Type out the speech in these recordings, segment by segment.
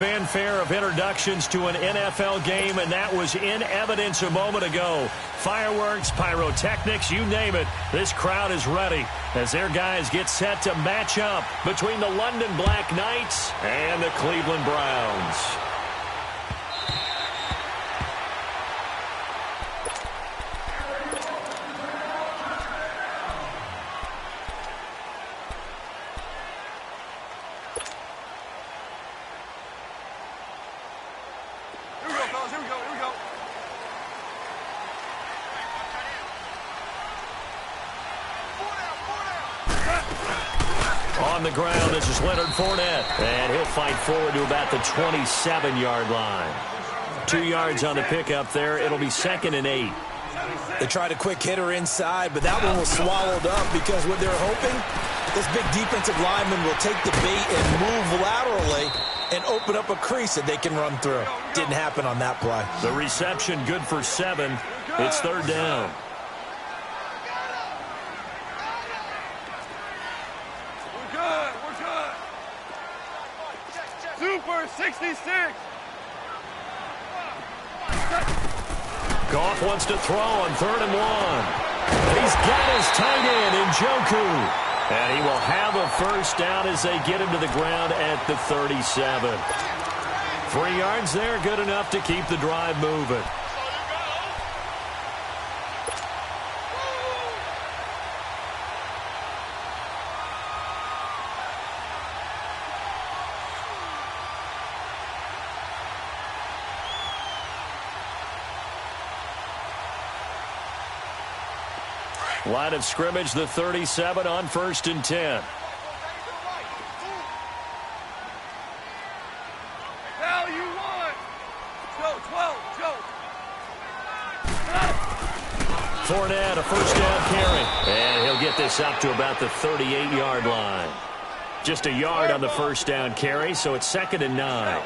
Fanfare of introductions to an NFL game, and that was in evidence a moment ago. Fireworks, pyrotechnics, you name it. This crowd is ready as their guys get set to match up between the London Black Knights and the Cleveland Browns. On the ground, this is Leonard Fournette, and he'll fight forward to about the 27-yard line. 2 yards on the pickup there. It'll be 2nd and 8. They tried a quick hitter inside, but that one was swallowed up because what they're hoping, this big defensive lineman will take the bait and move laterally and open up a crease that they can run through. Didn't happen on that play. The reception good for 7. It's 3rd down. Super 66. Goff wants to throw on 3rd and 1. He's got his tight end, Njoku. And he will have a first down as they get him to the ground at the 37. 3 yards there, good enough to keep the drive moving. Line of scrimmage, the 37 on 1st and 10. Now you want. Joe, 12, Joe. Fournette, a first down carry. And he'll get this up to about the 38-yard line. Just a yard on the first down carry, so it's 2nd and 9.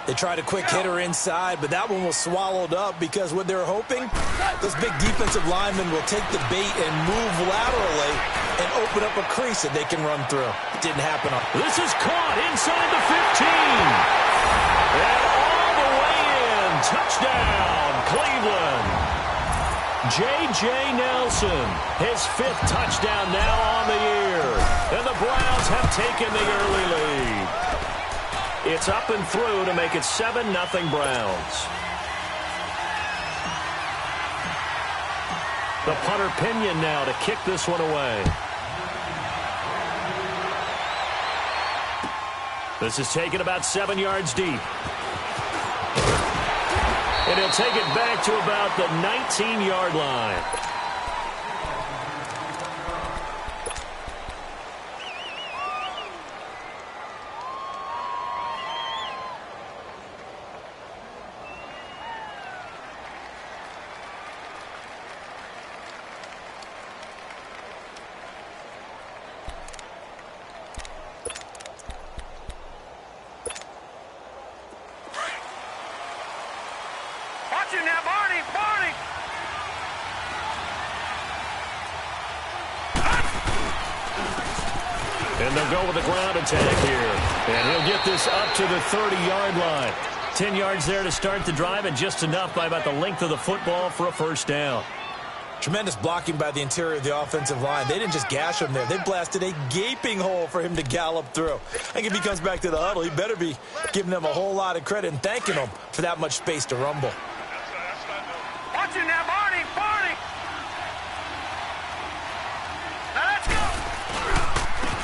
They tried a quick hitter inside, but that one was swallowed up because what they're hoping, this big defensive lineman will take the bait and move laterally and open up a crease that they can run through. Didn't happen. This is caught inside the 15. And all the way in. Touchdown, Cleveland. J.J. Nelson, his 5th touchdown now on the year. And the Browns have taken the early lead. It's up and through to make it 7-0 Browns. The punter Pinion now to kick this one away. This is taken about 7 yards deep. And he'll take it back to about the 19-yard line. And they'll go with the ground attack here. And he'll get this up to the 30-yard line. 10 yards there to start the drive, and just enough by about the length of the football for a first down. Tremendous blocking by the interior of the offensive line. They didn't just gash him there. They blasted a gaping hole for him to gallop through. I think if he comes back to the huddle, he better be giving them a whole lot of credit and thanking them for that much space to rumble. Watch it now, Barney, Barney. Now let's go.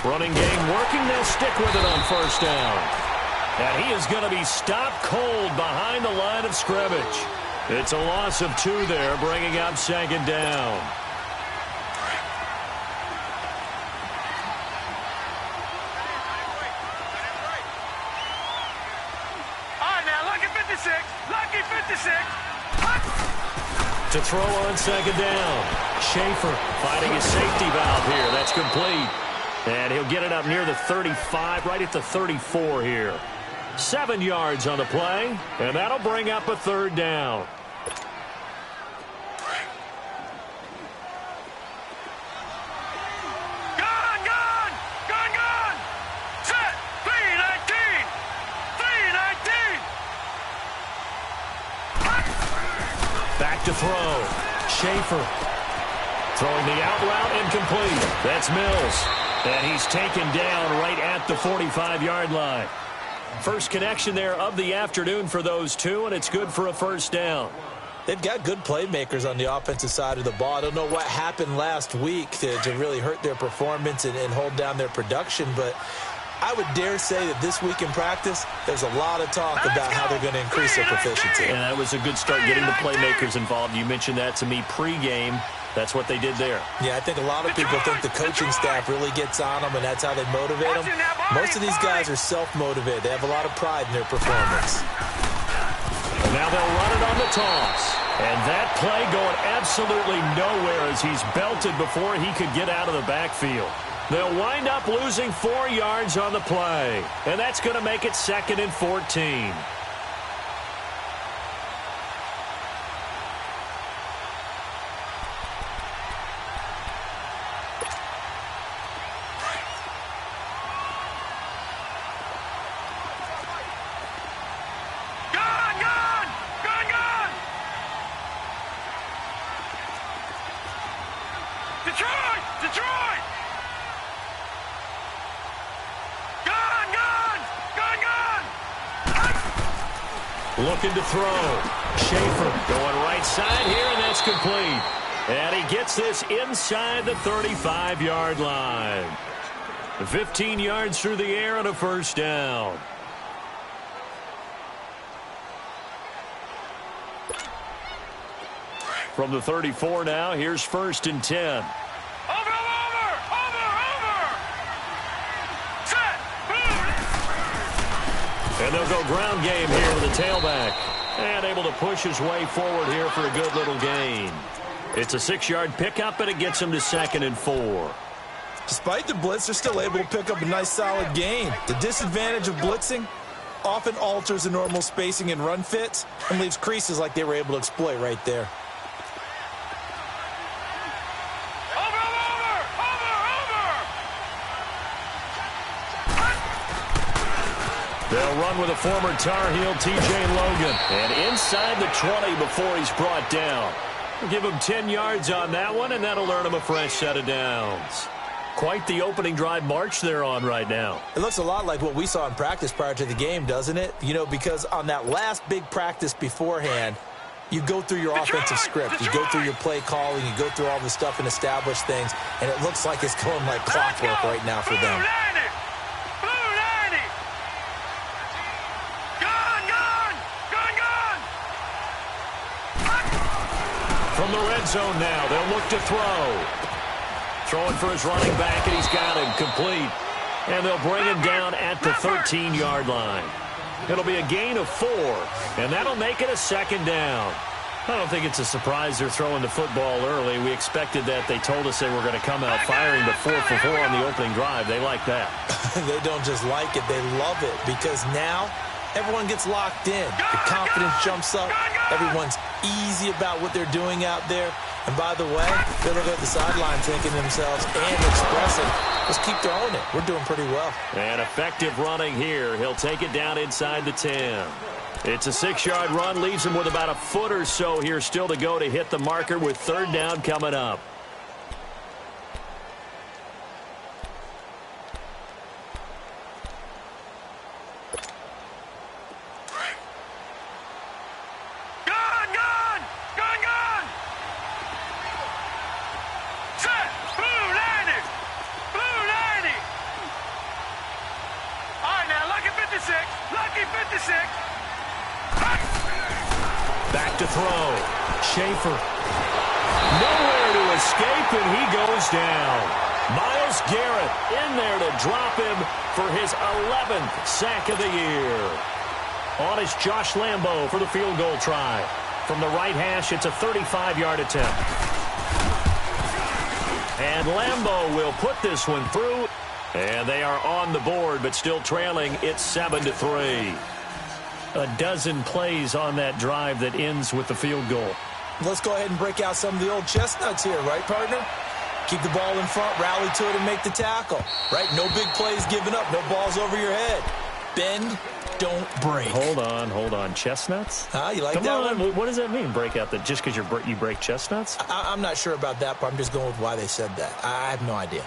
Running game working. They'll stick with it on first down. And he is going to be stopped cold behind the line of scrimmage. It's a loss of 2 there, bringing up 2nd down. All right, now, lucky 56. Lucky 56. To throw on 2nd down. Schaefer finding his safety valve here. That's complete. And he'll get it up near the 35, right at the 34 here. 7 yards on the play, and that'll bring up a 3rd down. Gone! Set! 319! 319! to throw. Schaefer. Throwing the out route incomplete. That's Mills. And he's taken down right at the 45-yard line. First connection there of the afternoon for those two, and it's good for a first down. They've got good playmakers on the offensive side of the ball. I don't know what happened last week to really hurt their performance and hold down their production, but I would dare say that this week in practice, there's a lot of talk about how they're going to increase their proficiency. And that was a good start getting the playmakers involved. You mentioned that to me pregame. That's what they did there. Yeah, I think a lot of people think the coaching staff really gets on them, and that's how they motivate them. Most of these guys are self-motivated. They have a lot of pride in their performance. And now they'll run it on the toss. And that play going absolutely nowhere as he's belted before he could get out of the backfield. They'll wind up losing 4 yards on the play. And that's going to make it 2nd and 14. Detroit! Looking to throw. Schaefer going right side here, and that's complete. And he gets this inside the 35-yard line. 15 yards through the air and a first down. From the 34 now, here's 1st and 10. And they'll go ground game here with the tailback. And able to push his way forward here for a good little gain. It's a 6-yard pickup, and it gets him to 2nd and 4. Despite the blitz, they're still able to pick up a nice, solid gain. The disadvantage of blitzing often alters the normal spacing and run fits and leaves creases like they were able to exploit right there. They'll run with a former Tar Heel, T.J. Logan. And inside the 20 before he's brought down. We'll give him 10 yards on that one, and that'll earn him a fresh set of downs. Quite the opening drive march they're on right now. It looks a lot like what we saw in practice prior to the game, doesn't it? You know, because on that last big practice beforehand, you go through your offensive script. You go through your play calling. You go through all the stuff and establish things. And it looks like it's going like clockwork right now for them. From the red zone now, they'll look to throw. Throwing for his running back, and he's got him complete. And they'll bring him down at the 13-yard line. It'll be a gain of 4, and that'll make it a 2nd down. I don't think it's a surprise they're throwing the football early. We expected that. They told us they were going to come out firing, but 4 for 4 on the opening drive. They like that. They don't just like it, they love it, because now everyone gets locked in. The confidence jumps up. Everyone's easy about what they're doing out there. And by the way, they look at the sideline thinking to themselves and expressing, let's keep throwing it. We're doing pretty well. And effective running here. He'll take it down inside the 10. It's a 6-yard run. Leaves him with about a foot or so here still to go to hit the marker with 3rd down coming up. Back to throw. Schaefer. Nowhere to escape, and he goes down. Myles Garrett in there to drop him for his 11th sack of the year. On is Josh Lambo for the field goal try. From the right hash, it's a 35-yard attempt. And Lambo will put this one through. And they are on the board, but still trailing. It's 7-3. A dozen plays on that drive that ends with the field goal. Let's go ahead and break out some of the old chestnuts here, right, partner? Keep the ball in front, rally to it, and make the tackle, right? No big plays given up, no balls over your head. Bend, don't break. Hold on. Chestnuts? You like Come that on. one? What does that mean, break out? Just because you break chestnuts? I'm not sure about that, but I'm just going with why they said that. I have no idea.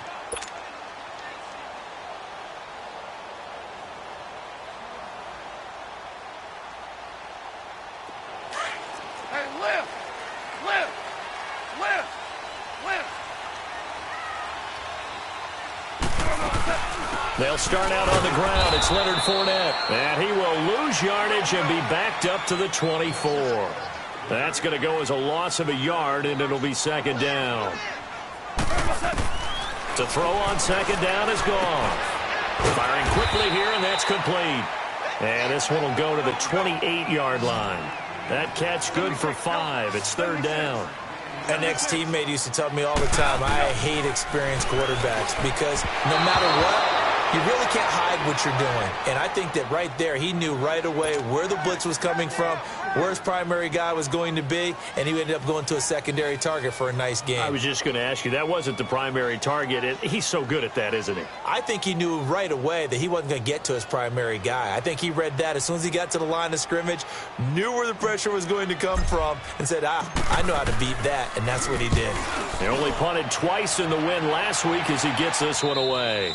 Hey, lift! They'll start out on the ground. It's Leonard Fournette. And he will lose yardage and be backed up to the 24. That's going to go as a loss of a yard, and it'll be second down. To throw on second down is gone. Firing quickly here, and that's complete. And this one will go to the 28-yard line. That catch good for 5. It's third down. An ex-teammate used to tell me all the time, I hate experienced quarterbacks because no matter what, you really can't hide what you're doing. And I think that right there, he knew right away where the blitz was coming from, where his primary guy was going to be, and he ended up going to a secondary target for a nice game. I was just going to ask you, that wasn't the primary target. He's so good at that, isn't he? I think he knew right away that he wasn't going to get to his primary guy. I think he read that as soon as he got to the line of scrimmage, knew where the pressure was going to come from, and said, I know how to beat that, and that's what he did. They only punted twice in the win last week as he gets this one away.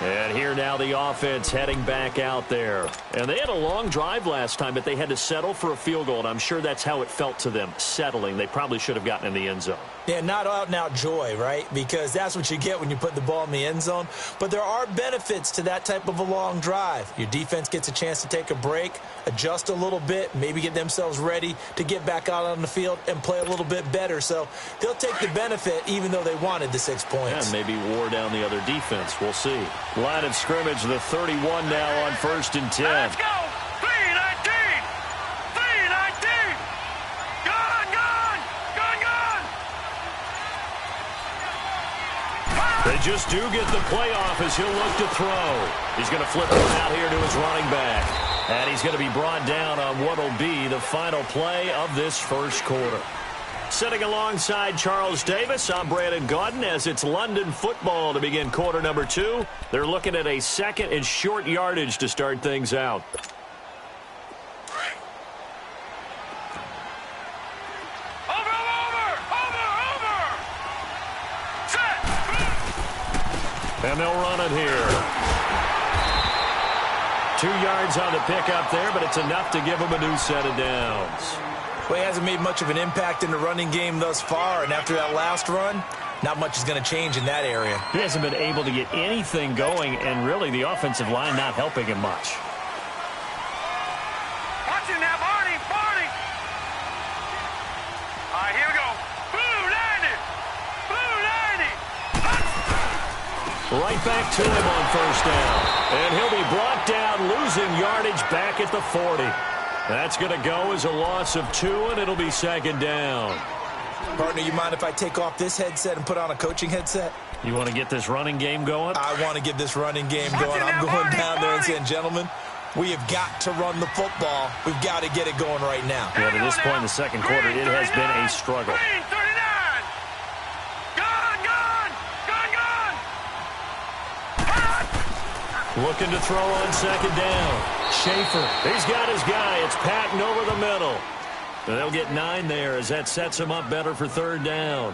And here now the offense heading back out there. And they had a long drive last time, but they had to settle for a field goal, and I'm sure that's how it felt to them, settling. They probably should have gotten in the end zone. Yeah, not out-and-out joy, right? Because that's what you get when you put the ball in the end zone. But there are benefits to that type of a long drive. Your defense gets a chance to take a break, adjust a little bit, maybe get themselves ready to get back out on the field and play a little bit better. So they'll take the benefit even though they wanted the 6 points. Yeah, maybe wore down the other defense. We'll see. Line of scrimmage, the 31 now on 1st and 10. Let's go! 3-19! 3-19! Gone! They just do get the playoff as he'll look to throw. He's going to flip one out here to his running back. And he's going to be brought down on what will be the final play of this first quarter. Sitting alongside Charles Davis, I'm Brandon Gaudin as it's London football to begin quarter number 2. They're looking at a second and short yardage to start things out. And they'll run it here. 2 yards on the pickup there, but it's enough to give them a new set of downs. Well, he hasn't made much of an impact in the running game thus far, and after that last run, not much is going to change in that area. He hasn't been able to get anything going, and really the offensive line not helping him much. Watch it now, Barney! All right, here we go. Blue 90! Right back to him on first down. And he'll be brought down, losing yardage back at the 40. That's going to go as a loss of 2, and it'll be second down. Partner, you mind if I take off this headset and put on a coaching headset? You want to get this running game going? I want to get this running game going. I'm going down there and saying, gentlemen, we have got to run the football. We've got to get it going right now. Yeah, to this point in the second quarter, it has been a struggle. Green 39! Gone! Looking to throw on second down. Schaefer, he's got his guy. It's Patton over the middle. And they'll get 9 there as that sets him up better for third down.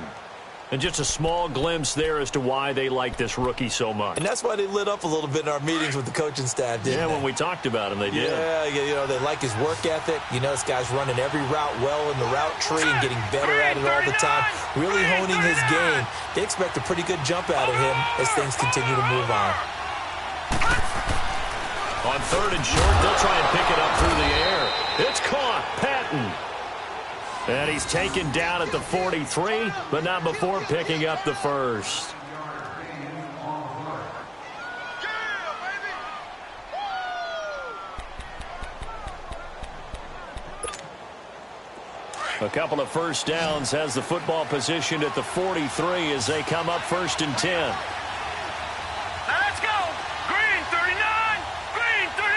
And just a small glimpse there as to why they like this rookie so much. And that's why they lit up a little bit in our meetings with the coaching staff, didn't they? When we talked about him, they did. Yeah, you know, they like his work ethic. You know, this guy's running every route well in the route tree and getting better at it all the time, really honing his game. They expect a pretty good jump out of him as things continue to move on. On third and short, they'll try and pick it up through the air. It's caught. Patton. And he's taken down at the 43, but not before picking up the first. A couple of first downs has the football positioned at the 43 as they come up 1st and 10. Now let's go! Green 39! Green 39!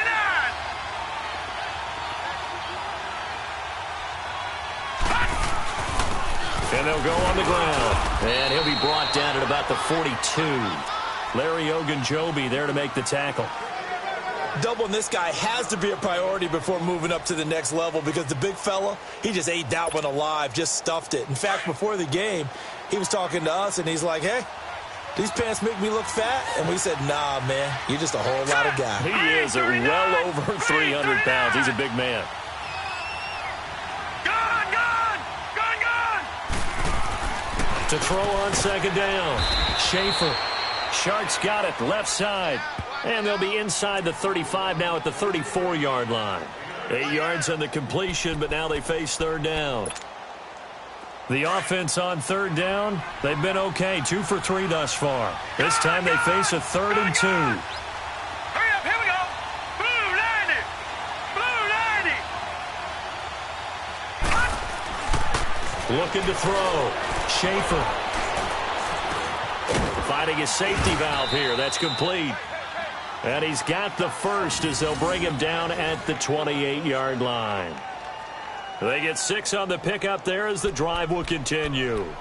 And they'll go on the ground. And he'll be brought down at about the 42. Larry Ogunjobi there to make the tackle. Doubling this guy has to be a priority before moving up to the next level because the big fella, he just ate that one alive, just stuffed it. In fact, before the game, he was talking to us, and he's like, hey, these pants make me look fat? And we said, nah, man, you're just a whole lot of guy. He is at well over 300 pounds. He's a big man. To throw on second down. Schaefer. Sharks got it left side. And they'll be inside the 35 now at the 34-yard line. 8 yards on the completion, but now they face third down. The offense on third down, they've been okay. 2 for 3 thus far. This time they face a 3rd and 2. Hurry up, here we go. Blue 90. Blue 90. Looking to throw. Schaefer. Finding his safety valve here. That's complete. And he's got the first as they'll bring him down at the 28-yard line. They get 6 on the pickup there as the drive will continue. Over.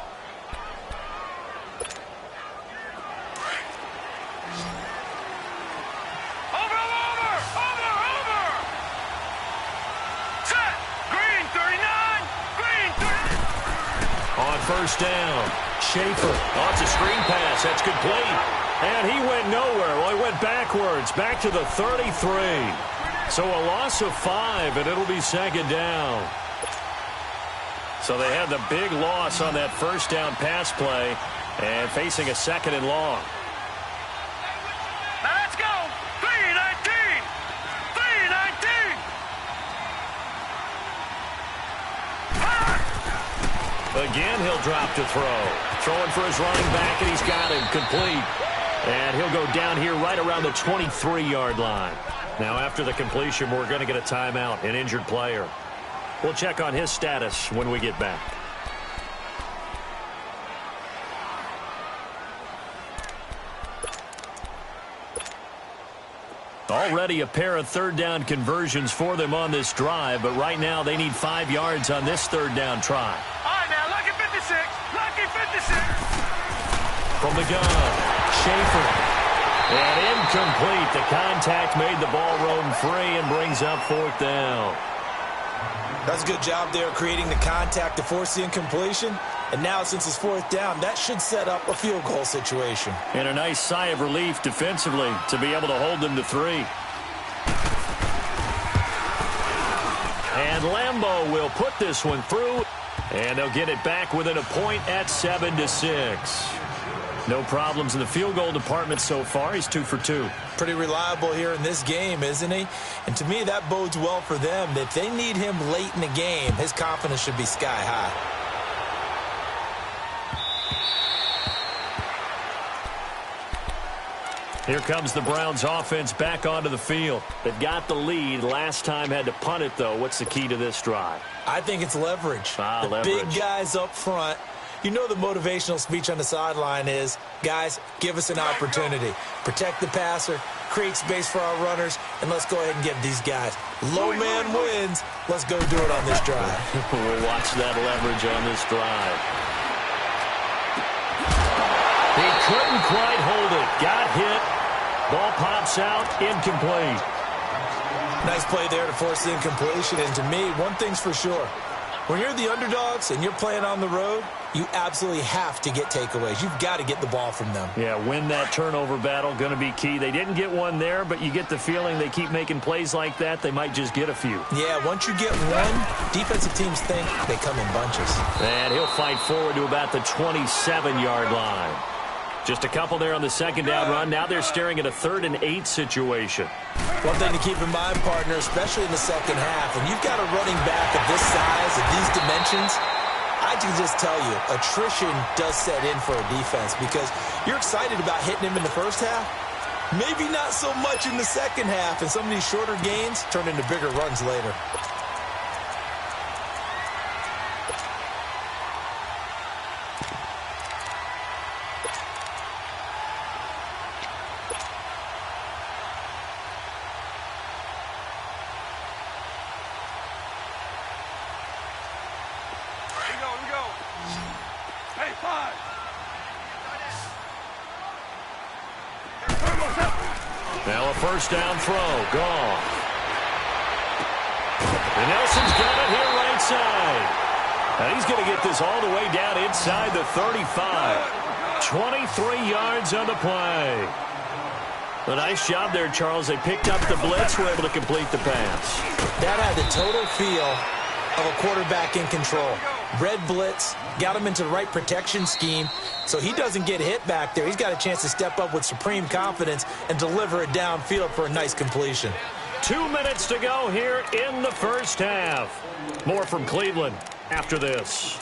Set. Green 39. Green 30. On first down, Schaefer. Oh, it's a screen pass. That's complete. And he went nowhere. Well, he went backwards, back to the 33. So a loss of 5, and it'll be second down. So they had the big loss on that first down pass play and facing a 2nd and long. Now let's go. 319. 319. Again, he'll drop to throw. Throwing for his running back, and he's got him complete. And he'll go down here right around the 23-yard line. Now, after the completion, we're going to get a timeout, an injured player. We'll check on his status when we get back. Already a pair of third down conversions for them on this drive, but right now they need 5 yards on this third down try. All right, now, lucky 56. Lucky 56. From the gun, Schaefer. And incomplete. The contact made the ball roam free and brings up 4th down. That's a good job there creating the contact to force the incompletion. And now, since it's 4th down, that should set up a field goal situation. And a nice sigh of relief defensively to be able to hold them to 3. And Lambeau will put this one through. And they'll get it back within a point at 7-6. No problems in the field goal department so far. He's 2 for 2. Pretty reliable here in this game, isn't he? And to me, that bodes well for them. If they need him late in the game, his confidence should be sky high. Here comes the Browns offense back onto the field. They've got the lead. Last time had to punt it, though. What's the key to this drive? I think it's leverage. The leverage. Big guys up front. You know the motivational speech on the sideline is, guys, give us an opportunity. Protect the passer, create space for our runners, and let's go ahead and get these guys. Low man wins. Let's go do it on this drive. We'll watch that leverage on this drive. He couldn't quite hold it. Got hit. Ball pops out. Incomplete. Nice play there to force the incompletion. And to me, one thing's for sure. When you're the underdogs and you're playing on the road, you absolutely have to get takeaways. You've got to get the ball from them. Yeah, win that turnover battle, going to be key. They didn't get one there, but you get the feeling they keep making plays like that, they might just get a few. Yeah, once you get one, defensive teams think they come in bunches. And he'll fight forward to about the 27-yard line. Just a couple there on the second down run. Now they're staring at a 3rd and 8 situation. One thing to keep in mind, partner, especially in the second half, when you've got a running back of this size, of these dimensions, I can just tell you, attrition does set in for a defense because you're excited about hitting him in the first half. Maybe not so much in the second half, and some of these shorter gains turn into bigger runs later. Now a first down throw. Gone. And Nelson's got it here right side. And he's going to get this all the way down inside the 35. 23 yards on the play. A nice job there, Charles. They picked up the blitz, were able to complete the pass. That had the total feel of a quarterback in control. Red blitz, got him into the right protection scheme, so he doesn't get hit back there. He's got a chance to step up with supreme confidence and deliver it downfield for a nice completion. 2 minutes to go here in the first half. More from Cleveland after this.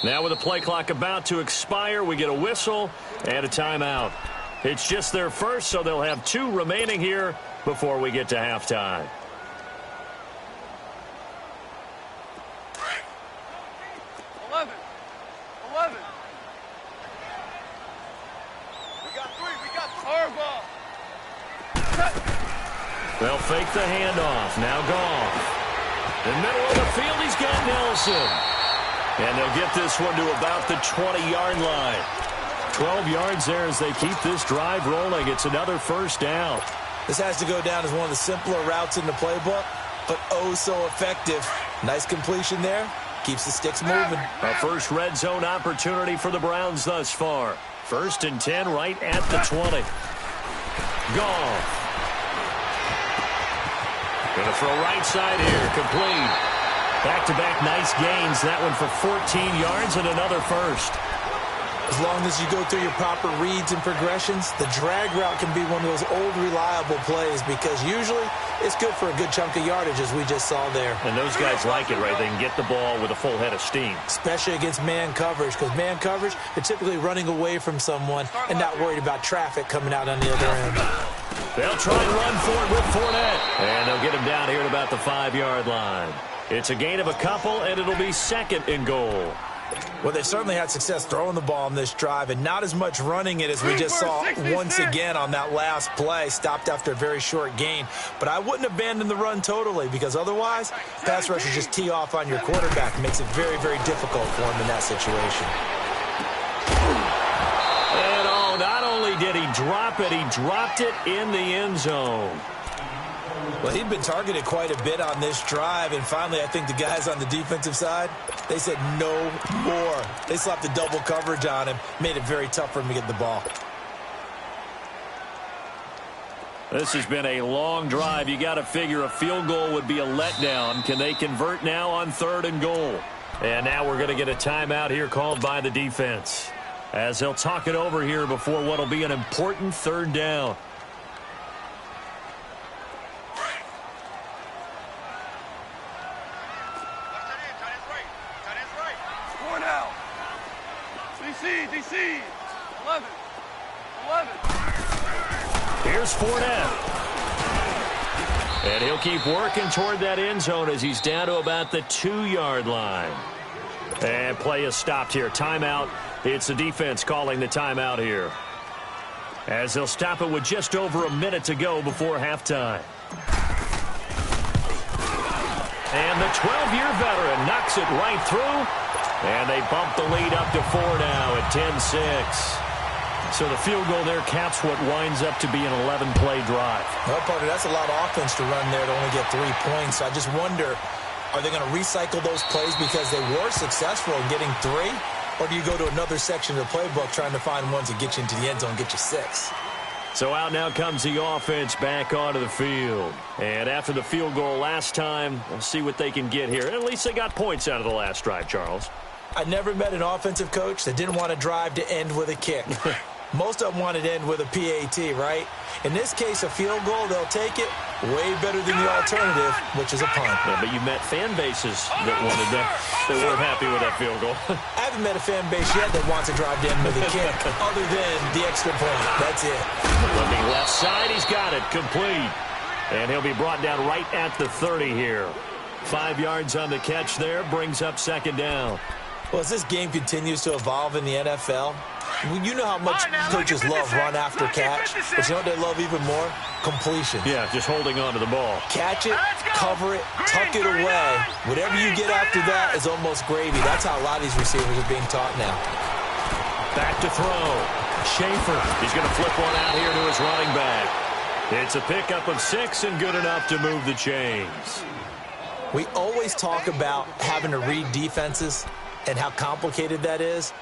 Now with the play clock about to expire, we get a whistle and a timeout. It's just their first, so they'll have 2 remaining here before we get to halftime. They'll fake the handoff. Now Goff. In the middle of the field, he's got Nelson. And they'll get this one to about the 20-yard line. 12 yards there as they keep this drive rolling. It's another first down. This has to go down as one of the simpler routes in the playbook, but oh so effective. Nice completion there. Keeps the sticks moving. A first red zone opportunity for the Browns thus far. 1st and 10 right at the 20. Goff. Going to throw right side here. Complete. Back-to-back nice gains. That one for 14 yards and another first. As long as you go through your proper reads and progressions, the drag route can be one of those old reliable plays because usually it's good for a good chunk of yardage as we just saw there. And those guys like it, right? They can get the ball with a full head of steam. Especially against man coverage, because man coverage, they're typically running away from someone and not worried about traffic coming out on the other end. They'll try and run for it with Fournette. And they'll get him down here at about the 5-yard line. It's a gain of a couple, and it'll be 2nd and goal. Well, they certainly had success throwing the ball on this drive and not as much running it as we just saw once again on that last play. Stopped after a very short gain. But I wouldn't abandon the run totally because otherwise, pass rushers just tee off on your quarterback. It makes it very, very difficult for him in that situation. And oh, not only did he drop it, he dropped it in the end zone. Well, he'd been targeted quite a bit on this drive, and finally I think the guys on the defensive side, they said no more. They slapped the double coverage on him, made it very tough for him to get the ball. This has been a long drive. You got to figure a field goal would be a letdown. Can they convert now on 3rd and goal? And now we're going to get a timeout here called by the defense as they'll talk it over here before what will be an important 3rd down. DC, 11. Here's Fournette. And he'll keep working toward that end zone as he's down to about the 2-yard line. And play is stopped here. Timeout. It's the defense calling the timeout here, as they'll stop it with just over a minute to go before halftime. And the 12-year veteran knocks it right through. And they bump the lead up to 4 now at 10-6. So the field goal there caps what winds up to be an 11-play drive. Well, Parker, that's a lot of offense to run there to only get 3 points. I just wonder, are they going to recycle those plays because they were successful in getting 3? Or do you go to another section of the playbook trying to find ones that get you into the end zone and get you 6? So out now comes the offense back onto the field. And after the field goal last time, we'll see what they can get here. At least they got points out of the last drive, Charles. I never met an offensive coach that didn't want a drive to end with a kick. Most of them wanted to end with a PAT, right? In this case, a field goal, they'll take it way better than the alternative, which is a punt. Yeah, but you met fan bases that wanted that. They weren't happy with that field goal. I haven't met a fan base yet that wants a drive to end with a kick, other than the extra point. That's it. Looking left side, he's got it. Complete. And he'll be brought down right at the 30 here. 5 yards on the catch there, brings up 2nd down. Well, as this game continues to evolve in the NFL, you know how much coaches love run after catch, but you know what they love even more? Completion. Yeah, just holding on to the ball. Catch it, cover it, tuck it away. Whatever you get after that is almost gravy. That's how a lot of these receivers are being taught now. Back to throw. Schaefer. He's going to flip one out here to his running back. It's a pickup of 6 and good enough to move the chains. We always talk about having to read defenses and how complicated that is.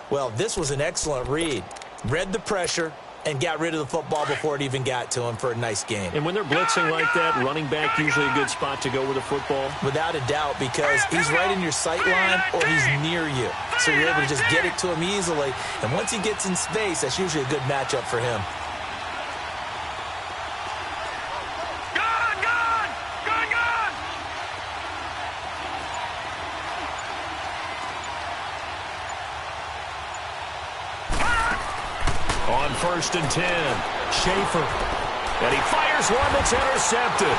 Well, this was an excellent read. Read the pressure and got rid of the football before it even got to him for a nice game. And when they're blitzing like that, running back usually a good spot to go with the football? Without a doubt, because he's right in your sight line or he's near you. So you're able to just get it to him easily. And once he gets in space, that's usually a good matchup for him. On 1st and 10, Schaefer. And he fires one that's intercepted.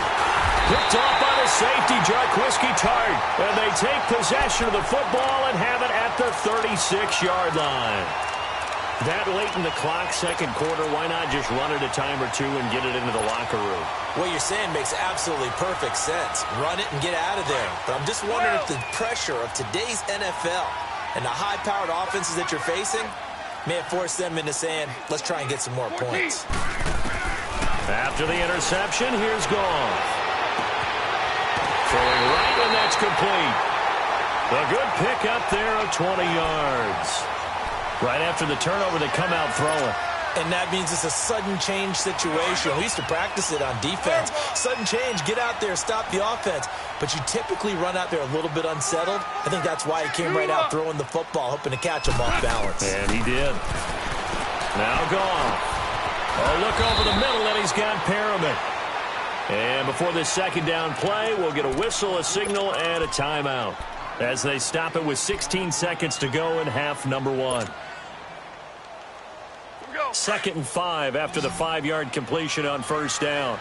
Picked off by the safety, Jarquiski Tart. And they take possession of the football and have it at the 36-yard line. That late in the clock, second quarter, why not just run it a time or two and get it into the locker room? What you're saying makes absolutely perfect sense. Run it and get out of there. But I'm just wondering if the pressure of today's NFL and the high-powered offenses that you're facing may have forced them into saying, let's try and get some more points. After the interception, here's Goff. Throwing right, and that's complete. A good pick up there of 20 yards. Right after the turnover, they come out throwing. And that means it's a sudden change situation. We used to practice it on defense. Sudden change, get out there, stop the offense. But you typically run out there a little bit unsettled. I think that's why he came right out throwing the football, hoping to catch him off balance. And he did. Now Goff. A look over the middle, and he's got Perriman. And before this second down play, we'll get a whistle, a signal, and a timeout as they stop it with 16 seconds to go in half number 1. 2nd and 5 after the 5-yard completion on 1st down.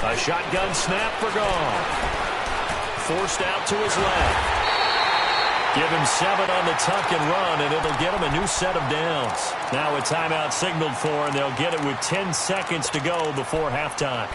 A shotgun snap for Goff. Forced out to his left. Give him 7 on the tuck and run, and it'll get him a new set of downs. Now a timeout signaled for, and they'll get it with 10 seconds to go before halftime.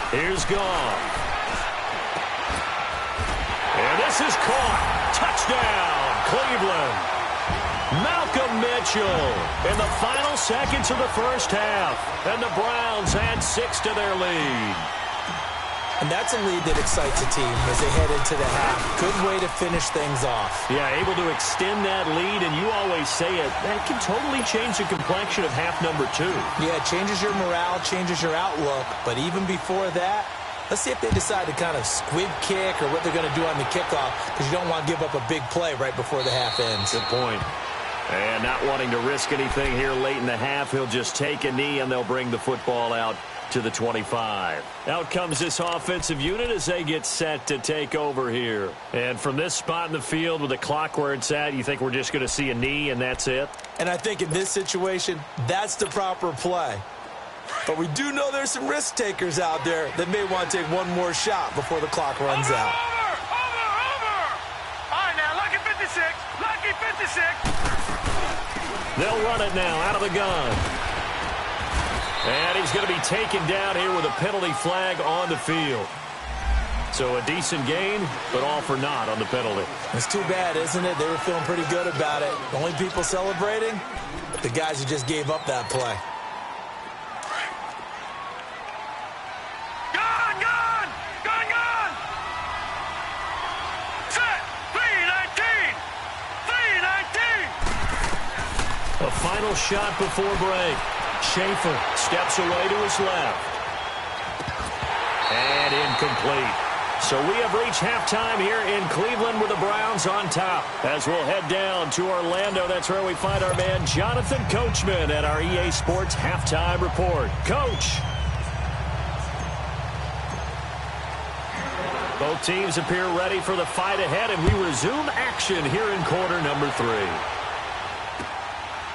Here's Goff. And this is caught. Touchdown, Cleveland. Malcolm Mitchell in the final seconds of the first half. And the Browns add 6 to their lead. And that's a lead that excites a team as they head into the half. Good way to finish things off. Yeah, able to extend that lead, and you always say it, that can totally change the complexion of half number 2. Yeah, it changes your morale, changes your outlook. But even before that, let's see if they decide to kind of squib kick or what they're going to do on the kickoff, because you don't want to give up a big play right before the half ends. Good point. And not wanting to risk anything here late in the half, he'll just take a knee, and they'll bring the football out to the 25. Out comes this offensive unit as they get set to take over here. And from this spot in the field with the clock where it's at, you think we're just going to see a knee and that's it? And I think in this situation, that's the proper play. But we do know there's some risk takers out there that may want to take one more shot before the clock runs out. Over! All right, now, lucky 56. Lucky 56. They'll run it now out of the gun. And he's going to be taken down here with a penalty flag on the field. So a decent gain, but all for naught on the penalty. It's too bad, isn't it? They were feeling pretty good about it. The only people celebrating, the guys who just gave up that play. Gun! Set! 3-19! A final shot before break. Schaefer steps away to his left. And incomplete. So we have reached halftime here in Cleveland with the Browns on top. As we'll head down to Orlando, that's where we find our man Jonathan Coachman at our EA Sports Halftime Report. Coach. Both teams appear ready for the fight ahead, and we resume action here in quarter number 3.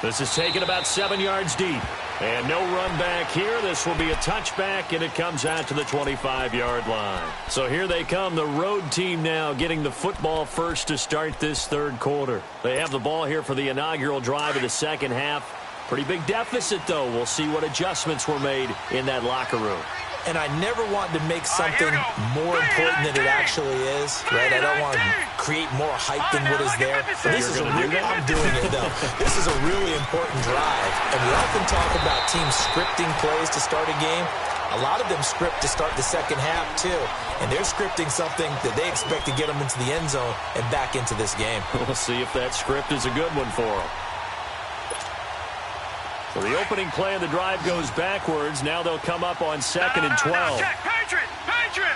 This is taken about 7 yards deep. And no run back here. This will be a touchback, and it comes out to the 25-yard line. So here they come, the road team now getting the football first to start this third quarter. They have the ball here for the inaugural drive of the second half. Pretty big deficit, though. We'll see what adjustments were made in that locker room. And I never want to make something more important than it actually is, right? I don't want to create more hype than what is there. But this is I'm doing it, though. This is a really important drive. And we often talk about teams scripting plays to start a game. A lot of them script to start the second half, too. And they're scripting something that they expect to get them into the end zone and back into this game. We'll see if that script is a good one for them. So the opening play of the drive goes backwards. Now they'll come up on 2nd and 12. Check, Patriot! Patriot!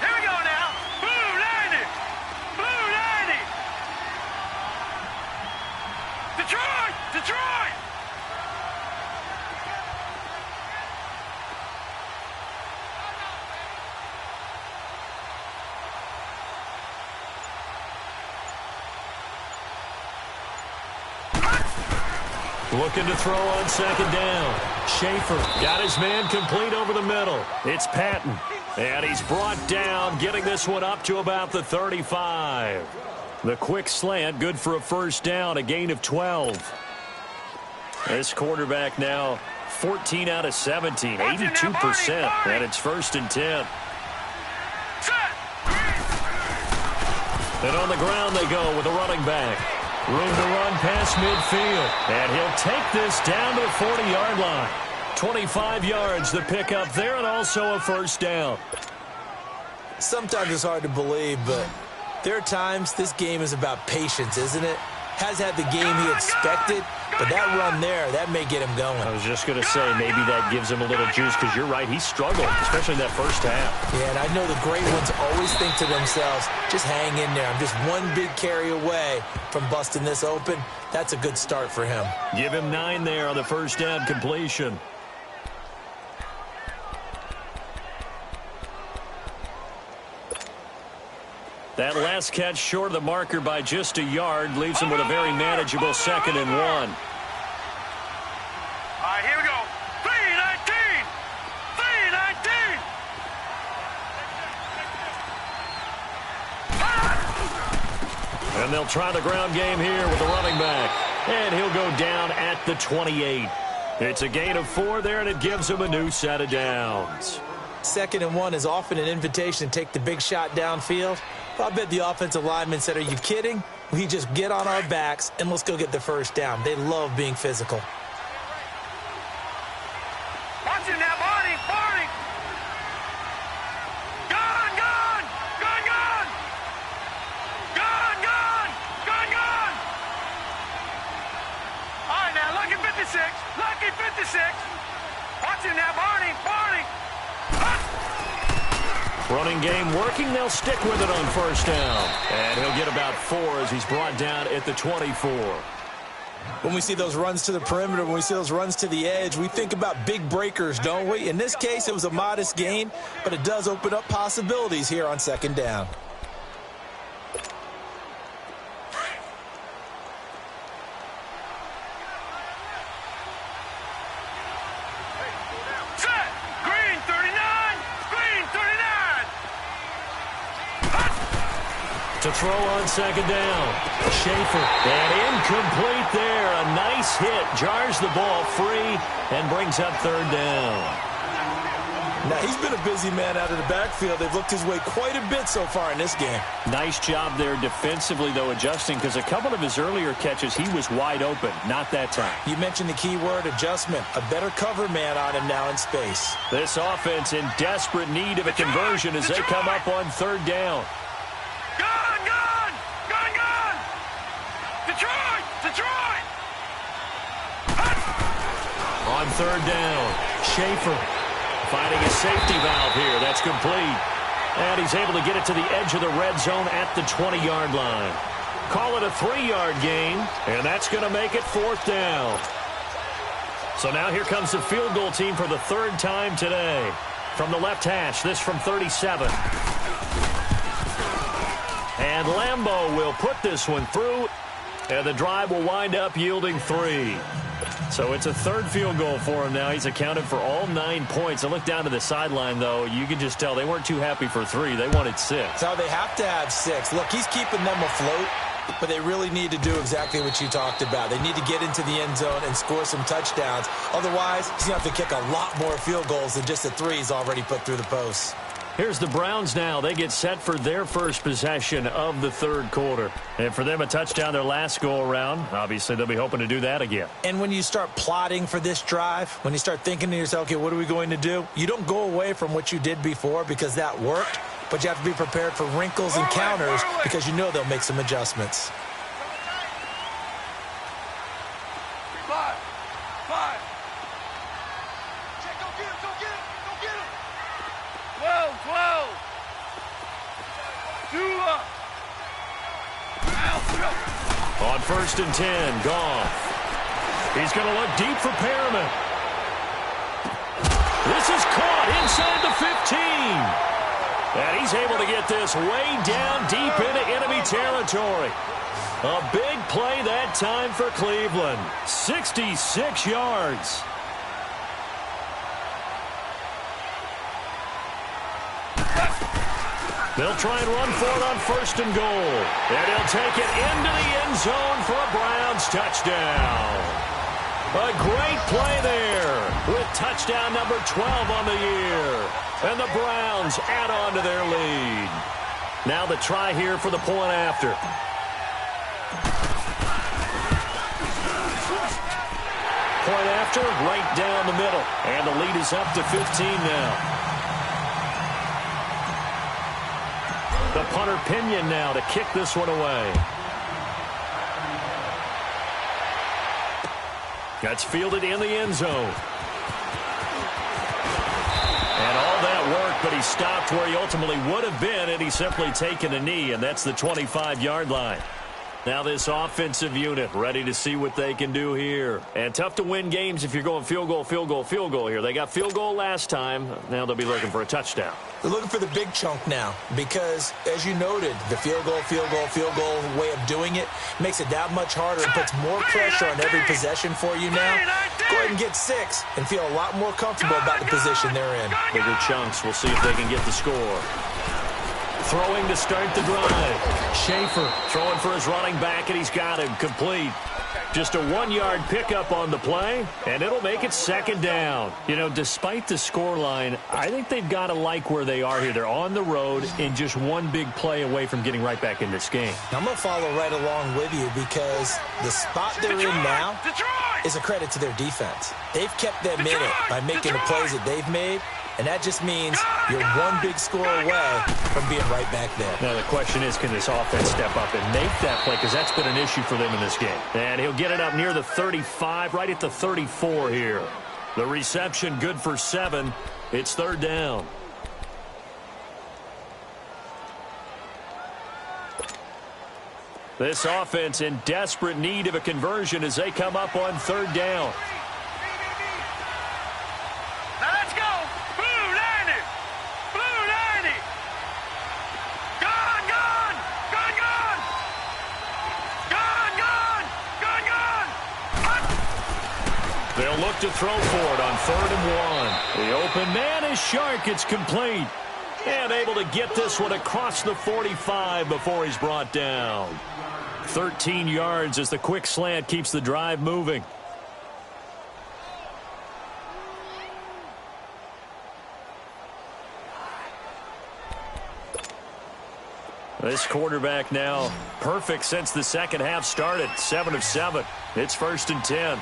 Here we go now. Blue 90! Blue 90! Detroit! Detroit! Looking to throw on 2nd down. Schaefer got his man complete over the middle. It's Patton. And he's brought down, getting this one up to about the 35. The quick slant, good for a first down, a gain of 12. This quarterback now 14 out of 17, 82%. And it's 1st and 10. And on the ground they go with a running back. Room to run past midfield. And he'll take this down to the 40-yard line. 25 yards the pickup there, and also a first down. Sometimes it's hard to believe, but there are times this game is about patience, isn't it? Has had the game he expected, but that run there, that may get him going. I was just going to say, maybe that gives him a little juice, because you're right, he struggled, especially in that first half. Yeah, and I know the great ones always think to themselves, just hang in there. I'm just one big carry away from busting this open. That's a good start for him. Give him 9 there on the first down completion. That last catch short of the marker by just a yard leaves him with a very manageable 2nd and 1. All right, here we go. 3-19. 3-19. And they'll try the ground game here with the running back. And he'll go down at the 28. It's a gain of 4 there, and it gives him a new set of downs. 2nd and 1 is often an invitation to take the big shot downfield. I bet the offensive lineman said, are you kidding? We just get on our backs and let's go get the first down. They love being physical. Watch it now, Barney! Barney! Gone! Gone! Gone! Gone! Gone! Gone! Gone! Gone! All right, now, lucky 56. Lucky 56. Watch it now, Barney! Barney! Running game working. They'll stick with it on first down. And he'll get about 4 as he's brought down at the 24. When we see those runs to the perimeter, when we see those runs to the edge, we think about big breakers, don't we? In this case, it was a modest gain, but it does open up possibilities here on 2nd down. To throw on 2nd down. Schaefer. And incomplete there. A nice hit. Jars the ball free and brings up 3rd down. Now, he's been a busy man out of the backfield. They've looked his way quite a bit so far in this game. Nice job there defensively, though, adjusting, because a couple of his earlier catches, he was wide open. Not that time. You mentioned the key word, adjustment. A better cover man on him now in space. This offense in desperate need of a conversion as they come up on 3rd down. Gone! Gone! Gone! Gone! Detroit! Detroit! On 3rd down, Schaefer finding a safety valve here. That's complete. And he's able to get it to the edge of the red zone at the 20-yard line. Call it a 3-yard gain, and that's going to make it 4th down. So now here comes the field goal team for the 3rd time today. From the left hash, this from 37. And Lambo will put this one through, and the drive will wind up yielding 3. So it's a 3rd field goal for him now. He's accounted for all 9 points. I look down to the sideline, though. You can just tell they weren't too happy for 3. They wanted 6. So they have to have 6. Look, he's keeping them afloat, but they really need to do exactly what you talked about. They need to get into the end zone and score some touchdowns. Otherwise, he's going to have to kick a lot more field goals than just the 3 he's already put through the posts. Here's the Browns now. They get set for their first possession of the 3rd quarter. And for them, a touchdown their last go-around. Obviously, they'll be hoping to do that again. And when you start plotting for this drive, when you start thinking to yourself, okay, what are we going to do? You don't go away from what you did before because that worked, but you have to be prepared for wrinkles and counters because you know they'll make some adjustments. 5. Go get him. 12. 2 up. On 1st and 10, Goff. He's going to look deep for Perriman. This is caught inside the 15. And he's able to get this way down deep into enemy territory. A big play that time for Cleveland. 66 yards. They'll try and run for it on 1st and goal. And he'll take it into the end zone for a Browns touchdown. A great play there with touchdown number 12 on the year. And the Browns add on to their lead. Now the try here for the point after. Point after, right down the middle. And the lead is up to 15 now. The punter Pinion now to kick this one away. That's fielded in the end zone. And all that work, but he stopped where he ultimately would have been, and he's simply taken a knee, and that's the 25-yard line. Now this offensive unit ready to see what they can do here. And tough to win games if you're going field goal here. They got field goal last time. Now they'll be looking for a touchdown. They're looking for the big chunk now because, as you noted, the field goal way of doing it makes it that much harder and puts more pressure on every possession for you now. Go ahead and get 6 and feel a lot more comfortable about the position they're in. Bigger chunks. We'll see if they can get the score. Throwing to start the drive. Schaefer throwing for his running back, and he's got him complete. Just a 1-yard pickup on the play, and it'll make it 2nd down. You know, despite the scoreline, I think they've got to like where they are here. They're on the road and just one big play away from getting right back in this game. I'm going to follow right along with you because the spot they're in now is a credit to their defense. They've kept them in it by making the plays that they've made. And that just means you're one big score away from being right back there. Now the question is, can this offense step up and make that play? Because that's been an issue for them in this game. And he'll get it up near the 35, right at the 34 here. The reception good for 7. It's 3rd down. This offense in desperate need of a conversion as they come up on 3rd down. They'll look to throw for it on 3rd and 1. The open man is Shark. It's complete. And able to get this one across the 45 before he's brought down. 13 yards as the quick slant keeps the drive moving. This quarterback now perfect since the second half started. 7 of 7. It's 1st and 10.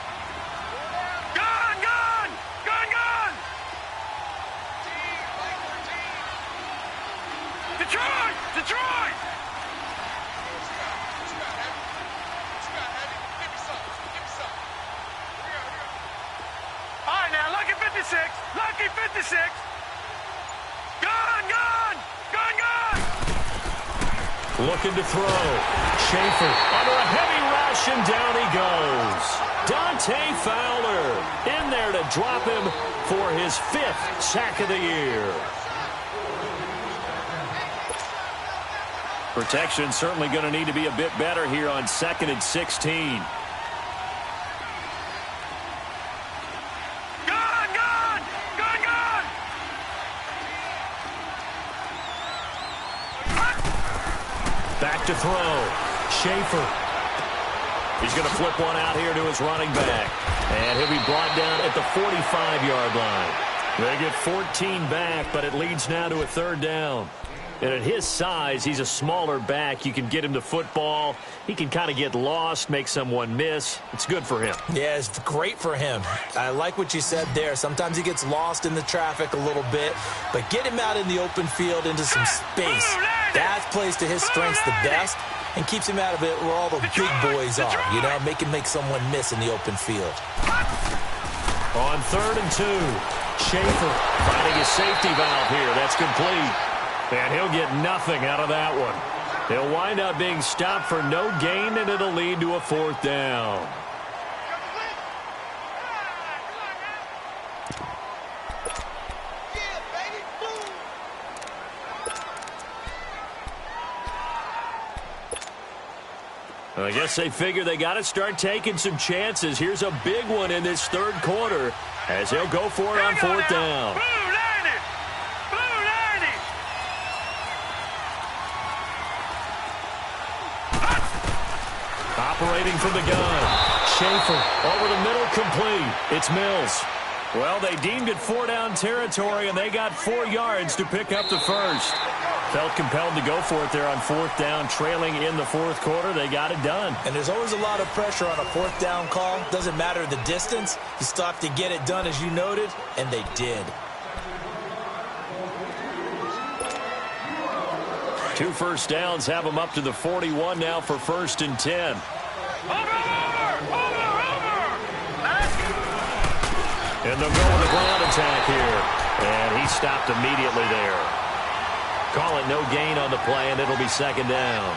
Detroit! All right, now, lucky 56. Lucky 56. Gun! Looking to throw. Schaefer under a heavy rush, and down he goes. Dante Fowler in there to drop him for his 5th sack of the year. Protection certainly going to need to be a bit better here on 2nd and 16. Back to throw. Schaefer. He's going to flip one out here to his running back. And he'll be brought down at the 45-yard line. They get 14 back, but it leads now to a 3rd down. And at his size, he's a smaller back. You can get him the football. He can kind of get lost, make someone miss. It's good for him. Yeah, it's great for him. I like what you said there. Sometimes he gets lost in the traffic a little bit, but get him out in the open field into some space. That plays to his strengths the best and keeps him out of it where all the big boys are, you know, make him make someone miss in the open field. On 3rd and 2, Schaefer finding his safety valve here. That's complete. And he'll get nothing out of that one. He'll wind up being stopped for no gain, and it'll lead to a 4th down. I guess they figure they got to start taking some chances. Here's a big one in this 3rd quarter as they'll go for it on 4th down. Operating from the gun. Schaefer over the middle, complete. It's Mills. Well, they deemed it 4-down territory, and they got 4 yards to pick up the 1st. Felt compelled to go for it there on 4th down, trailing in the 4th quarter. They got it done. And there's always a lot of pressure on a 4th down call. Doesn't matter the distance. You still have to get it done, as you noted, and they did. 2 first downs have them up to the 41 now for 1st and 10. And they'll go with the ground attack here. And he stopped immediately there. Call it no gain on the play, and it'll be 2nd down.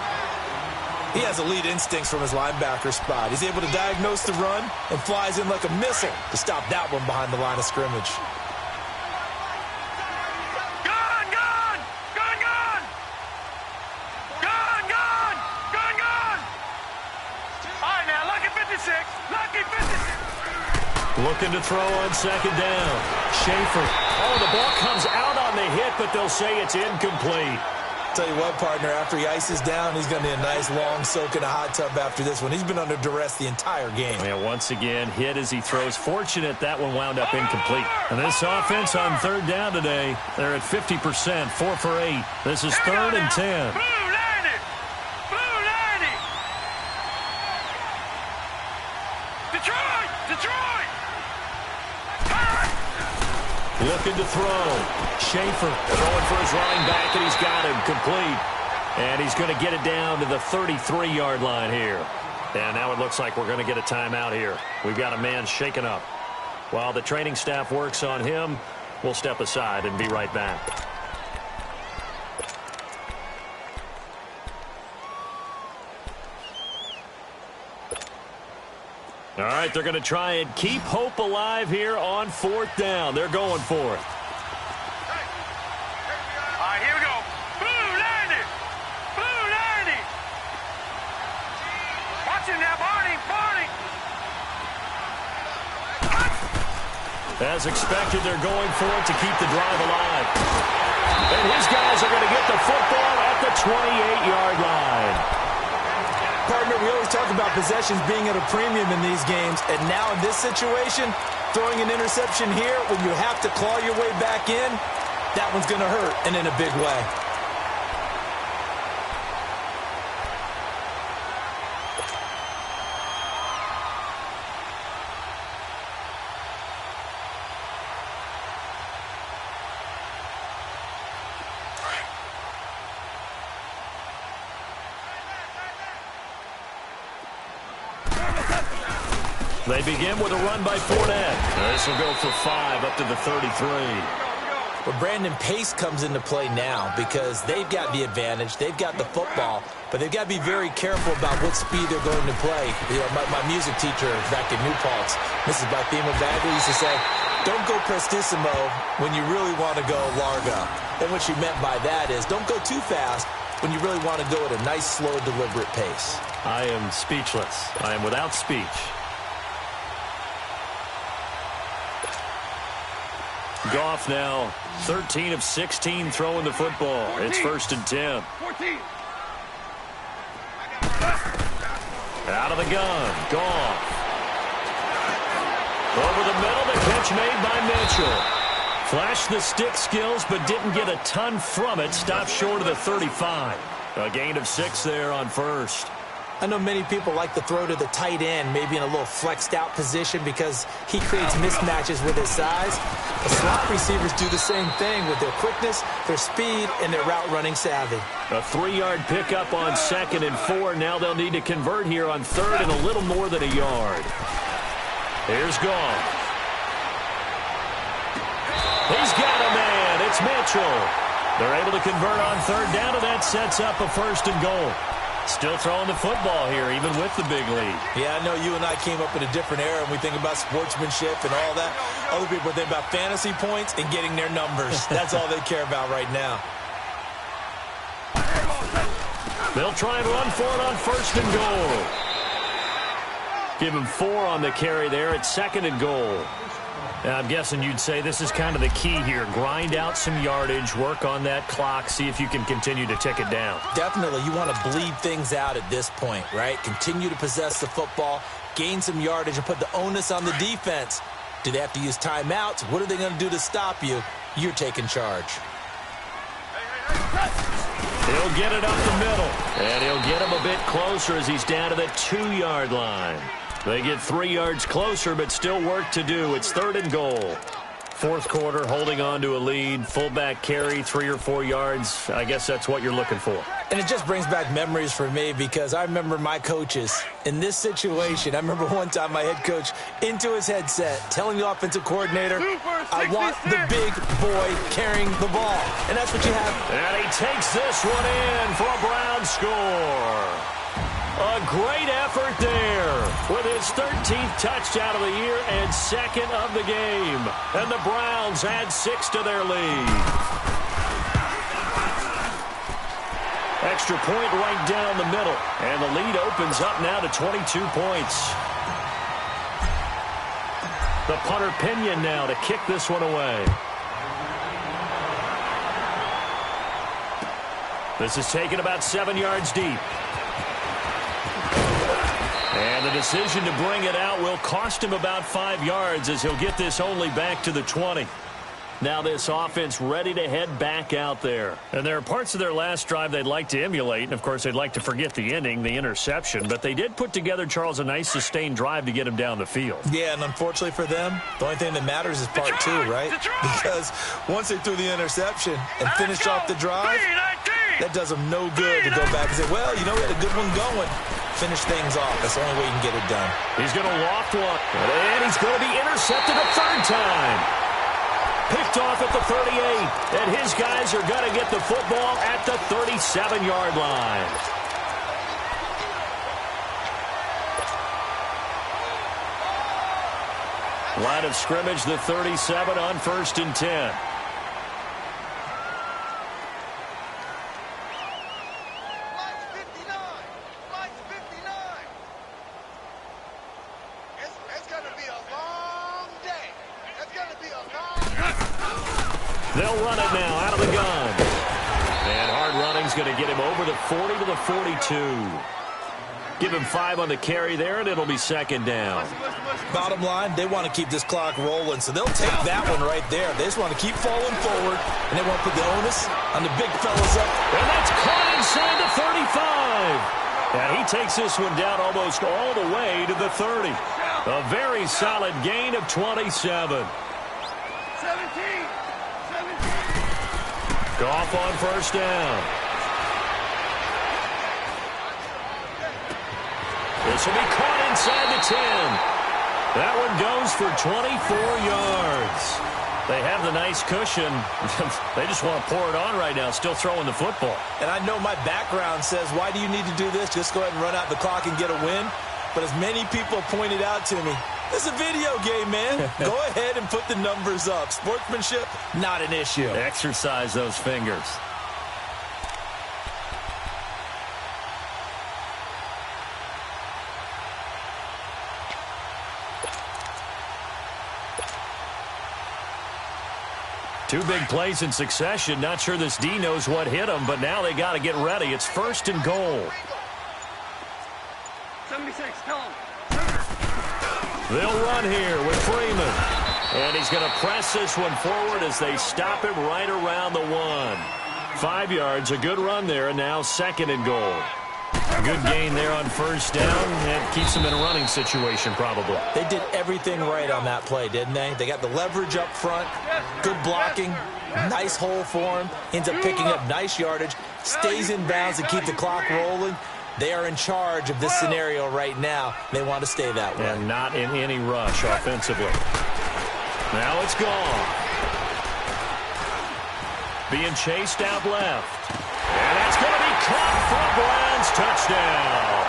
He has elite instincts from his linebacker spot. He's able to diagnose the run and flies in like a missile to stop that one behind the line of scrimmage. Looking to throw on 2nd down. Schaefer. Oh, the ball comes out on the hit, but they'll say it's incomplete. Tell you what, partner, after he ices down, he's going to need a nice long soak in a hot tub after this one. He's been under duress the entire game. Yeah, once again, hit as he throws. Fortunate that one wound up incomplete. And this offense on 3rd down today, they're at 50%, 4 for 8. This is 3rd and 10. Looking to throw. Schaefer throwing for his running back, and he's got him complete. And he's going to get it down to the 33-yard line here. And now it looks like we're going to get a timeout here. We've got a man shaken up. While the training staff works on him, we'll step aside and be right back. All right, they're going to try and keep hope alive here on 4th down. They're going for it. All right, here we go. Blue, landing. Blue, landing. Watch him now, Barney. As expected, they're going for it to keep the drive alive. And his guys are going to get the football at the 28-yard line. Partner, we always talk about possessions being at a premium in these games, and now in this situation, throwing an interception here when you have to claw your way back in, that one's going to hurt, and in a big way. They begin with a run by Fournette. This will go for 5 up to the 33. But Brandon, pace comes into play now because they've got the advantage. They've got the football, but they've got to be very careful about what speed they're going to play. You know, my music teacher back in New Paltz, Mrs. Bathema Bagley, used to say, don't go prestissimo when you really want to go largo. And what she meant by that is don't go too fast when you really want to go at a nice, slow, deliberate pace. I am speechless. I am without speech. Goff now 13 of 16 throwing the football. 14. It's 1st and 10. 14. Out of the gun. Goff. Over the middle, the catch made by Mitchell. Flashed the stick skills, but didn't get a ton from it. Stopped short of the 35. A gain of 6 there on 1st. I know many people like to throw to the tight end, maybe in a little flexed out position because he creates mismatches with his size. The slot receivers do the same thing with their quickness, their speed, and their route running savvy. A 3-yard pickup on 2nd and 4. Now they'll need to convert here on 3rd and a little more than a yard. Here's Goff. He's got a man. It's Mitchell. They're able to convert on 3rd down, and that sets up a 1st and goal. Still throwing the football here, even with the big lead. Yeah, I know you and I came up in a different era, and we think about sportsmanship and all that. Other people think about fantasy points and getting their numbers. That's all they care about right now. They'll try and run for it on 1st and goal. Give him 4 on the carry there at 2nd and goal. Now, I'm guessing you'd say this is kind of the key here. Grind out some yardage, work on that clock, see if you can continue to tick it down. Definitely. You want to bleed things out at this point, right? Continue to possess the football, gain some yardage, and put the onus on the defense. Do they have to use timeouts? What are they going to do to stop you? You're taking charge. He'll get it up the middle, and he'll get him a bit closer as he's down to the 2-yard line. They get 3 yards closer, but still work to do. It's 3rd and goal. 4th quarter, holding on to a lead. Fullback carry, 3 or 4 yards. I guess that's what you're looking for. And it just brings back memories for me because I remember my coaches in this situation. I remember one time my head coach into his headset telling the offensive coordinator, I want the big boy carrying the ball. And that's what you have. And he takes this one in for a Brown score. A great effort there with his 13th touchdown of the year and 2nd of the game. And the Browns add 6 to their lead. Extra point right down the middle. And the lead opens up now to 22 points. The punter Pinion now to kick this one away. This is taken about 7 yards deep. And the decision to bring it out will cost him about 5 yards as he'll get this only back to the 20. Now this offense ready to head back out there. And there are parts of their last drive they'd like to emulate. And, of course, they'd like to forget the inning, the interception. But they did put together, Charles, a nice sustained drive to get him down the field. Yeah, and unfortunately for them, the only thing that matters is part 2, right? Because once they threw the interception and finished off the drive, that does them no good to go back and say, well, you know, we had a good one going. Finish things off. That's the only way you can get it done. He's going to loft one. And he's going to be intercepted a 3rd time. Picked off at the 38. And his guys are going to get the football at the 37-yard line. Line of scrimmage, the 37 on 1st and 10. They'll run it now out of the gun. And hard running's going to get him over the 40 to the 42. Give him 5 on the carry there, and it'll be 2nd down. Bottom line, they want to keep this clock rolling, so they'll take that one right there. They just want to keep falling forward, and they want to put the onus on the big fellas up. And that's caught inside the 35. And he takes this one down almost all the way to the 30. A very solid gain of 27. Goff on 1st down. This will be caught inside the 10. That one goes for 24 yards. They have the nice cushion. They just want to pour it on right now, still throwing the football. And I know my background says, why do you need to do this? Just go ahead and run out the clock and get a win. But as many people pointed out to me, it's a video game, man. Go ahead and put the numbers up. Sportsmanship, not an issue. Exercise those fingers. Two big plays in succession. Not sure this D knows what hit him, but now they got to get ready. It's 1st and goal. 76, tell him. They'll run here with Freeman. And he's going to press this one forward as they stop him right around the 1. 5 yards, a good run there, and now 2nd and goal. Good gain there on 1st down, and keeps them in a running situation probably. They did everything right on that play, didn't they? They got the leverage up front, good blocking, nice hole for him, ends up picking up nice yardage, stays in bounds to keep the clock rolling. They are in charge of this scenario right now. They want to stay that way. And not in any rush offensively. Now it's gone. Being chased out left. And that's going to be caught for a Browns touchdown.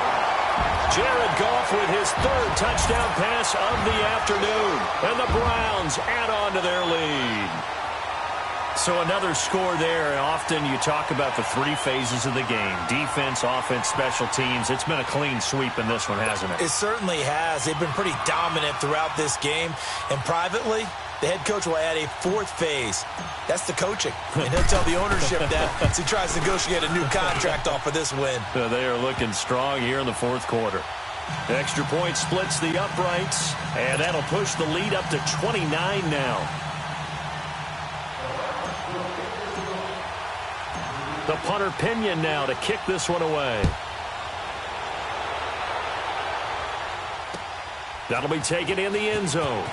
Jared Goff with his 3rd touchdown pass of the afternoon. And the Browns add on to their lead. So another score there. Often you talk about the 3 phases of the game. Defense, offense, special teams. It's been a clean sweep in this one, hasn't it? It certainly has. They've been pretty dominant throughout this game. And privately, the head coach will add a 4th phase. That's the coaching. And he'll tell the ownership that as he tries to negotiate a new contract off of this win. They are looking strong here in the 4th quarter. Extra point splits the uprights, and that'll push the lead up to 29 now. The punter Pinion now to kick this one away. That'll be taken in the end zone.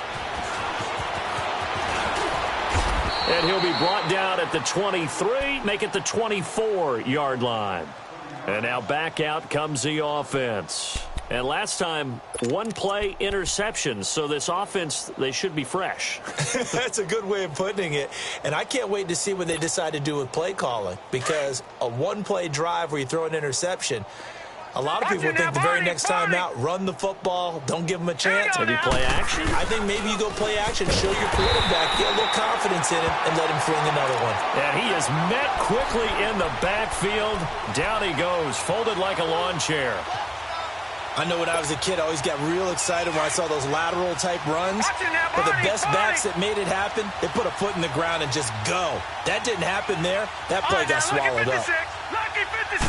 And he'll be brought down at the 23, make it the 24-yard line. And now back out comes the offense. And last time, 1 play interception. So this offense, they should be fresh. That's a good way of putting it. And I can't wait to see what they decide to do with play calling. Because a 1-play drive where you throw an interception, a lot of people would think the very next time out, run the football, don't give them a chance. Maybe play action? I think maybe you go play action, show your quarterback, get a little confidence in him, and let him fling another one. And he is met quickly in the backfield. Down he goes, folded like a lawn chair. I know when I was a kid, I always got real excited when I saw those lateral-type runs. But the best backs that made it happen, they put a foot in the ground and just go. That didn't happen there. That play got swallowed up. Lucky 56.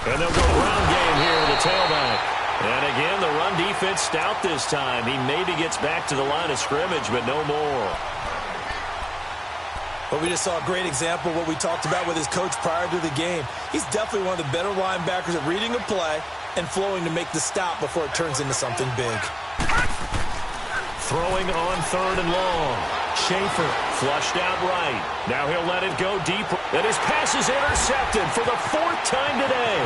And they'll go ground game here to the tailback. And again, the run defense stout this time. He maybe gets back to the line of scrimmage, but no more. But we just saw a great example of what we talked about with his coach prior to the game. He's definitely one of the better linebackers at reading a play and flowing to make the stop before it turns into something big. Throwing on 3rd and long. Schaefer flushed out right. Now he'll let it go deep. And his pass is intercepted for the 4th time today.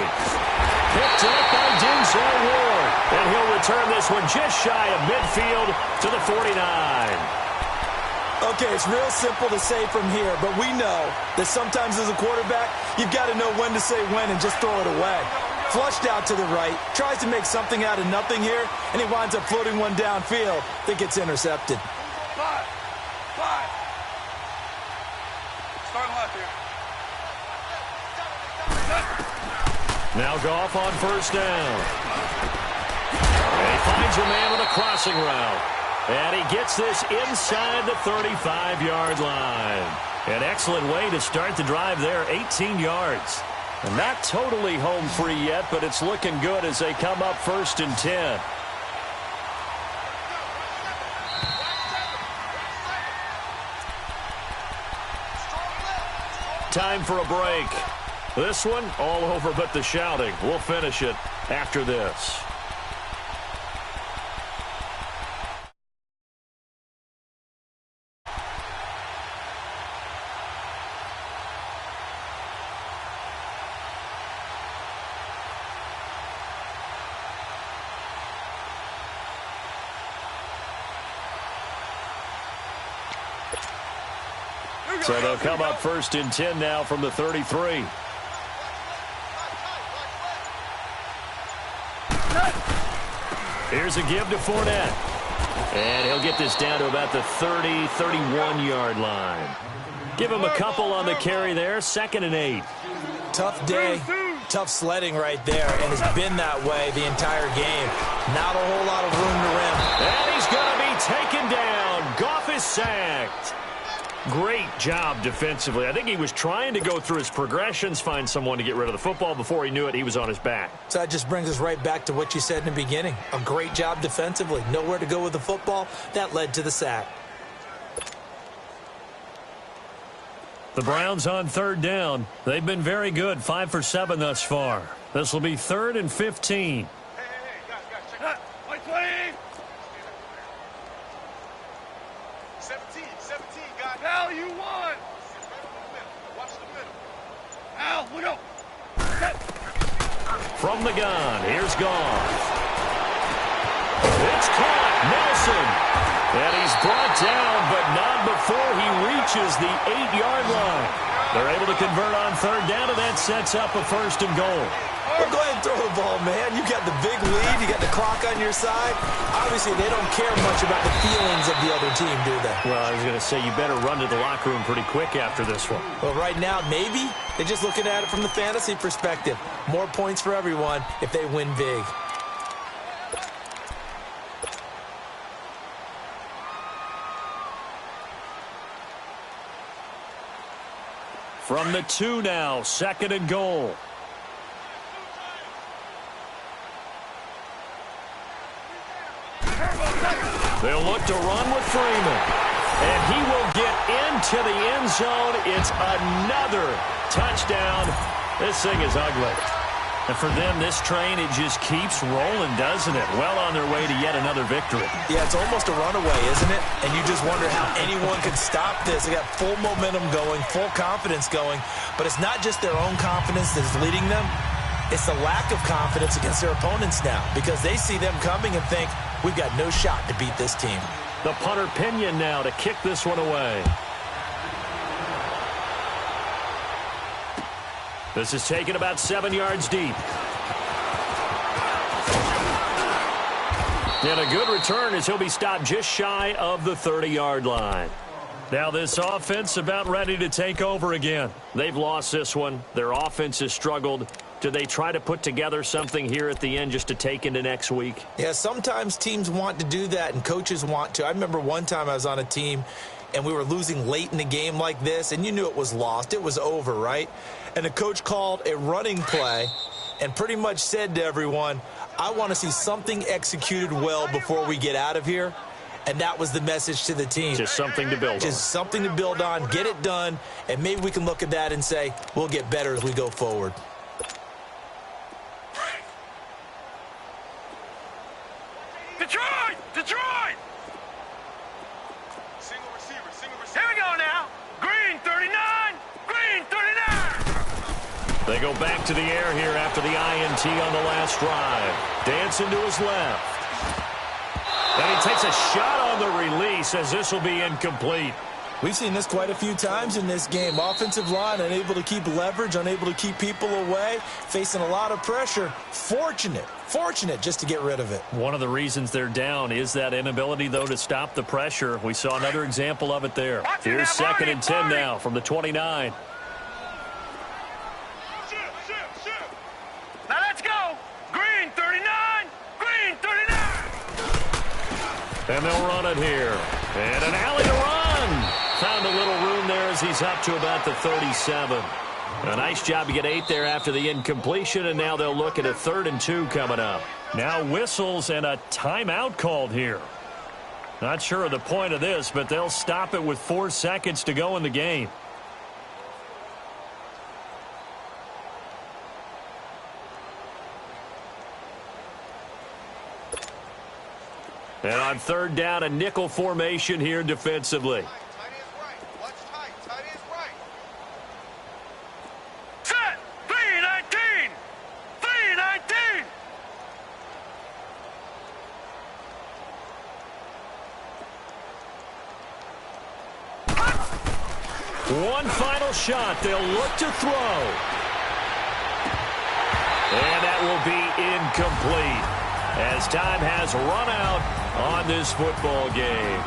Picked up by Denzel Ward. And he'll return this one just shy of midfield to the 49. Okay, it's real simple to say from here, but we know that sometimes as a quarterback, you've got to know when to say when and just throw it away. Flushed out to the right, tries to make something out of nothing here, and he winds up floating one downfield that gets intercepted. 5. Start left here. Now Goff on 1st down. And he finds a man with a crossing route. And he gets this inside the 35-yard line. An excellent way to start the drive there, 18 yards. And not totally home free yet, but it's looking good as they come up 1st and 10. Time for a break. This one, all over but the shouting. We'll finish it after this. So they'll come up 1st and 10 now from the 33. Here's a give to Fournette. And he'll get this down to about the 30, 31-yard line. Give him a couple on the carry there. 2nd and 8. Tough day. Tough sledding right there, and it's been that way the entire game. Not a whole lot of room to rim. And he's going to be taken down. Goff is sacked. Great job defensively. I think he was trying to go through his progressions, find someone to get rid of the football. Before he knew it, he was on his back. So that just brings us right back to what you said in the beginning. A great job defensively. Nowhere to go with the football. That led to the sack. The Browns on 3rd down. They've been very good, 5 for 7 thus far. This will be 3rd and 15. Hey, guys, check it out. Wait, 17, guys. Al, you won. Watch the middle. Al, look up. From the gun, here's Goff. It's caught. Nelson. And he's brought down, but not before he reaches the 8-yard line. They're able to convert on 3rd down, and that sets up a 1st and goal. Well, go ahead and throw the ball, man. You got the big lead. You got the clock on your side. Obviously, they don't care much about the feelings of the other team, do they? Well, I was going to say, you better run to the locker room pretty quick after this one. Well, right now, maybe they're just looking at it from the fantasy perspective. More points for everyone if they win big. From the 2 now, 2nd and goal. They'll look to run with Freeman. And he will get into the end zone. It's another touchdown. This thing is ugly. And for them, this train, it just keeps rolling, doesn't it? Well on their way to yet another victory. Yeah, it's almost a runaway, isn't it? And you just wonder how anyone could stop this. They got full momentum going, full confidence going. But it's not just their own confidence that's leading them. It's the lack of confidence against their opponents now, because they see them coming and think, we've got no shot to beat this team. The punter Pinion now to kick this one away. This is taken about 7 yards deep. And a good return as he'll be stopped just shy of the 30-yard line. Now this offense about ready to take over again. They've lost this one. Their offense has struggled. Do they try to put together something here at the end just to take into next week? Yeah, sometimes teams want to do that and coaches want to. I remember one time I was on a team and we were losing late in the game like this, and you knew it was lost. It was over, right? And the coach called a running play and pretty much said to everyone, I want to see something executed well before we get out of here. And that was the message to the team. Just something to build on. Just something to build on, get it done, and maybe we can look at that and say, we'll get better as we go forward. Detroit! Detroit! Single receiver. Here we go now. Green 39. Green 39. They go back to the air here after the INT on the last drive. Dancing to his left. And he takes a shot on the release as this will be incomplete. We've seen this quite a few times in this game. Offensive line unable to keep leverage, unable to keep people away, facing a lot of pressure. Fortunate just to get rid of it. One of the reasons they're down is that inability, though, to stop the pressure. We saw another example of it there. Here's 2nd and 10 now from the 29. Now let's go. Green 39. Green 39. And they'll run it here. And an alley to run. Found a little room there as he's up to about the 37. A nice job to get 8 there after the incompletion, and now they'll look at a 3rd and 2 coming up. Now whistles and a timeout called here. Not sure of the point of this, but they'll stop it with 4 seconds to go in the game. And on 3rd down, a nickel formation here defensively. Set. 319. 319. One final shot. They'll look to throw. And that will be incomplete as time has run out on this football game.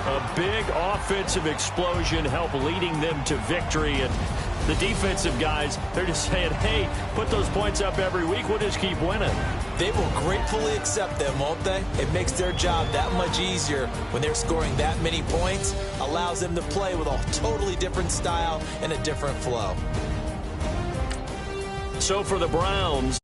A big offensive explosion helped leading them to victory. And the defensive guys, they're just saying, hey, put those points up every week. We'll just keep winning. They will gratefully accept them, won't they? It makes their job that much easier when they're scoring that many points. Allows them to play with a totally different style and a different flow. So for the Browns,